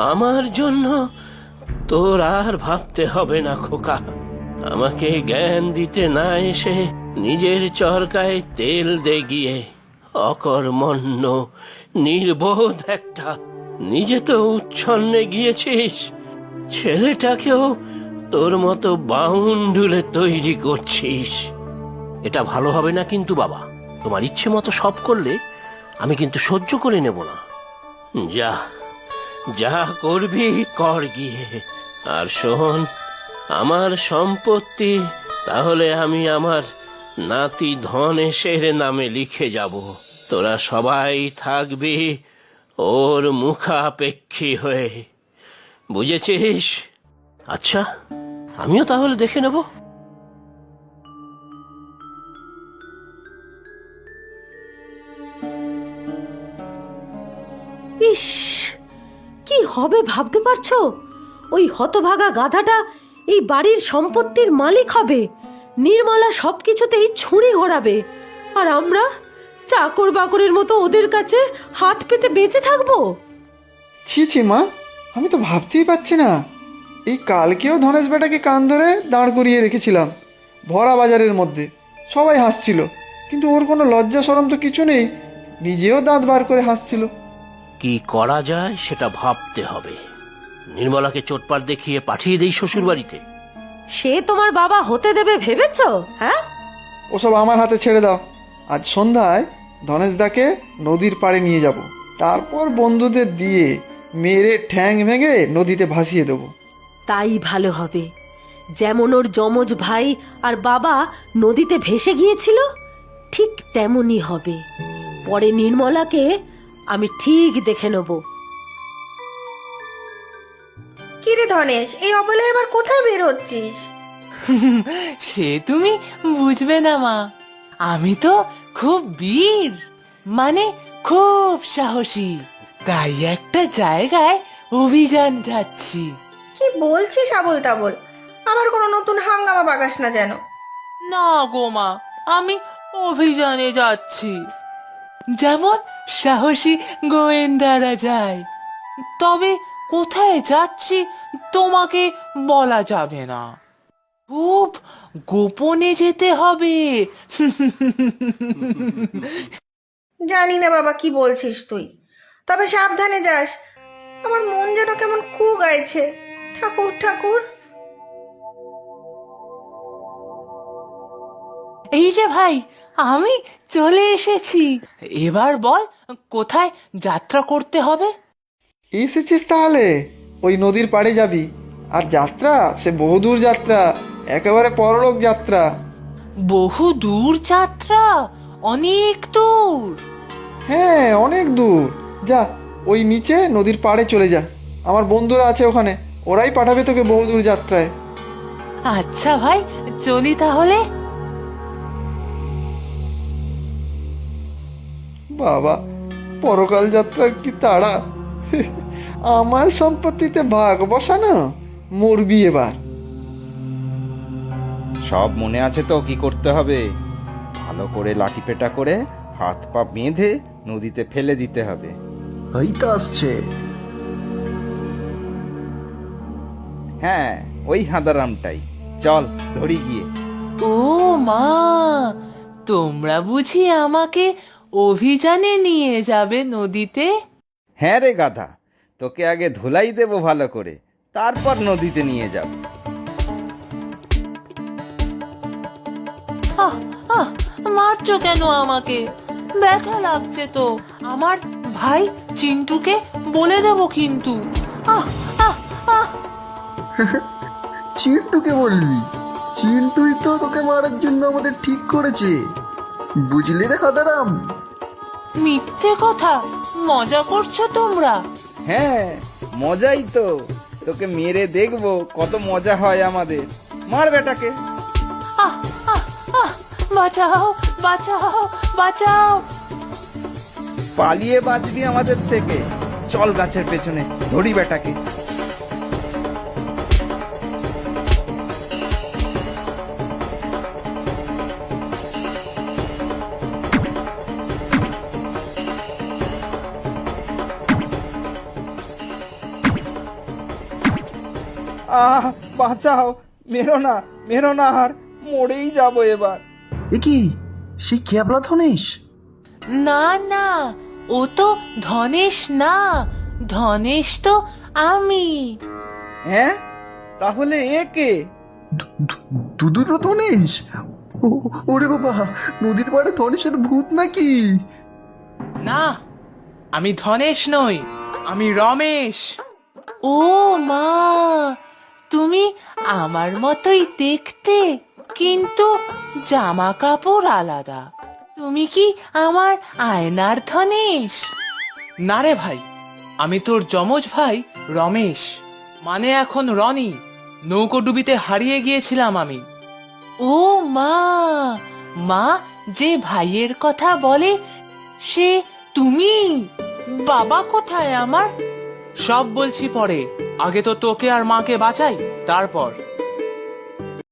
আমার জন্য তোর আর ভাবতে হবে না খোকা। আমাকে জ্ঞান দিতে না এসে নিজের চরকায় তেল দে গিয়ে। অকর্মণ্য নির্বোধ একটা। নিজে তো উচ্ছন্নে গিয়েছিস, ছেলেটাকেও তোর মতো বাউন্ডুলে তৈরি করছিস। এটা ভালো হবে না কিন্তু বাবা। তোমার ইচ্ছে মতো সব করলে আমি কিন্তু সহ্য করে নেব না। যা যা করবি কর গিয়ে। আর শোন, আমার সম্পত্তি তাহলে আমি আমার নাতি ধনেশের নামে লিখে যাব। তোরা সবাই থাকবি ওর মুখাপেক্ষী হয়ে, বুঝেছিস? আচ্ছা, আমিও তাহলে দেখে নেব। ইস, কি হবে ভাবতে পারছো? ওই হতভাগা গাধাটা এই বাড়ির সম্পত্তির মালিক হবে, নির্মলা সবকিছুতেই ছুরি ঘোরাবে, আর আমরা চাকর বাকরের মতো ওদের কাছে হাত পেতে বেঁচে থাকবো। ছি ছি মা, আমি তো ভাবতেই পারছি না। এই কালকেও ধনেশ বেটাকে কান ধরে দাঁড় করিয়ে রেখেছিলাম ভরা বাজারের মধ্যে, সবাই হাসছিল, কিন্তু ওর কোনো লজ্জা শরম তো কিছু নেই, নিজেও দাঁত বার করে হাসছিল। কি করা যায় সেটা ভাবতে হবে। নির্মলাকে চোটপাট দেখিয়ে পাঠিয়ে দেই শ্বশুর বাড়িতে। সে তোমার বাবা হতে দেবে ভেবেছো? হ্যাঁ, ওসব আমার হাতে ছেড়ে দাও। আজ সন্ধ্যায় ধনেশদাকে নদীর পাড়ে নিয়ে যাব, তারপর বন্ধুদের দিয়ে মেরে ঠ্যাং ভেঙে নদীতে ভাসিয়ে দেবো। তাই ভালো হবে। যেমন ওর যমজ ভাই আর বাবা নদীতে ভেসে গিয়েছিল, ঠিক তেমনই হবে। পরে নির্মলাকে আমি ঠিক দেখে নেব। কিরে ধনেশ, এই অবলায় এবার কোথায় বের হচ্ছিস? সে তুমি বুঝবে না মা, আমি তো খুব বীর, মানে খুব সাহসী, তাই একটা জায়গায় অভিযান যাচ্ছি। কি বলছিস আবোল তাবোল? আবার কোনো নতুন হাঙ্গামা পাকাস না যেন। না গো মা, আমি অভিযানে যাচ্ছি যেমন সাহসী গোয়েন্দারা যায়। তবে কোথায় যাচ্ছি তোমাকে বলা যাবে না, খুব গোপনে যেতে হবে। জানি না বাবা কি বলছিস তুই, তবে সাবধানে যাস। আমার মন যেন কেমন কু গাইছে। ঠাকুর ঠাকুর। এই যে ভাই, আমি চলে এসেছি। এবার বল কোথায় যাত্রা করতে হবে? এসেছিস তাহলে? ওই নদীর পাড়ে যাবি, আর যাত্রা সে বহুদূর যাত্রা, একেবারে পরলোক যাত্রা। বহু দূর যাত্রা, অনেক দূর। হ্যাঁ, অনেক দূর। যা, ওই নিচে নদীর পাড়ে চলে যা, আমার বন্ধুরা আছে ওখানে, ওরাই পাঠাবে তোকে বহুদূর যাত্রায়। আচ্ছা ভাই, চলি তাহলে। বাবা, পরকাল যাত্রার কি তাড়া! আমার সম্পত্তিতে ভাগ বসানো, মরবি এবার। সব মনে আছে তো কি করতে হবে? ভালো করে লাঠি পেটা করে হাত পা বেঁধে নদীতে ফেলে দিতে হবে। এই তো আসছে। হ্যাঁ, ওই হাঁদারামটাই। চল ধরি গিয়ে। ও মা, তোমরা বুঝি আমাকে অভিযানে নিয়ে যাবে নদীতে? হ্যাঁ রে গাধা, তোকে আগে ধুলাই দেবো ভালো করে, তারপর নদীতে নিয়ে যাব। আহ আহ, মারছো কেন আমাকে? ব্যথা লাগছে তো। আমার ভাই চিন্টুকে বলে দেবো কিন্তু। আহ আহ আহ চিন্টুকে বলবি? চিন্টুই তো তোকে মারার জন্য আমাদের ঠিক করেছে, বুঝলি রে হাদারাম? মিথ্যে কথা, মজা করছো তোমরা? হ্যাঁ, মজাই তো। তোকে মেরে দেখবো কত মজা হয় আমাদের। মার বেটাকে। আহ আহ আহ বাঁচাও বাঁচাও বাঁচাও। পালিয়ে বাঁচবি আমাদের থেকে। চল গাছের পেছনে ধরি বেটাকে। বাঁচাও, মেরো না আর, মরেই যাবো এবার। এ কি সেই ক্যাবলা ধনেশ? না না, ও তো ধনেশ না, ধনেশ তো আমি। হ্যাঁ, তাহলে এ কে? দুটো ধনেশ? ওরে বাবা, নদীর পাড়ে ধনেশের ভূত নাকি? না, আমি ধনেশ নই, আমি রমেশ। ও মা, তুমি আমার মতোই দেখতে, কিন্তু জামা কাপড় আলাদা। তুমি কি আমার আয়নার ধনেশ? না রে ভাই, আমি তোর যমজ ভাই রমেশ, মানে এখন রনি। নৌকোডুবিতে হারিয়ে গিয়েছিলাম আমি। ও মা, মা যে ভাইয়ের কথা বলে সে তুমি? বাবা কোথায় আমার? সব বলছি পরে, আগে তো তোকে আর মাকে বাঁচাই, তারপর।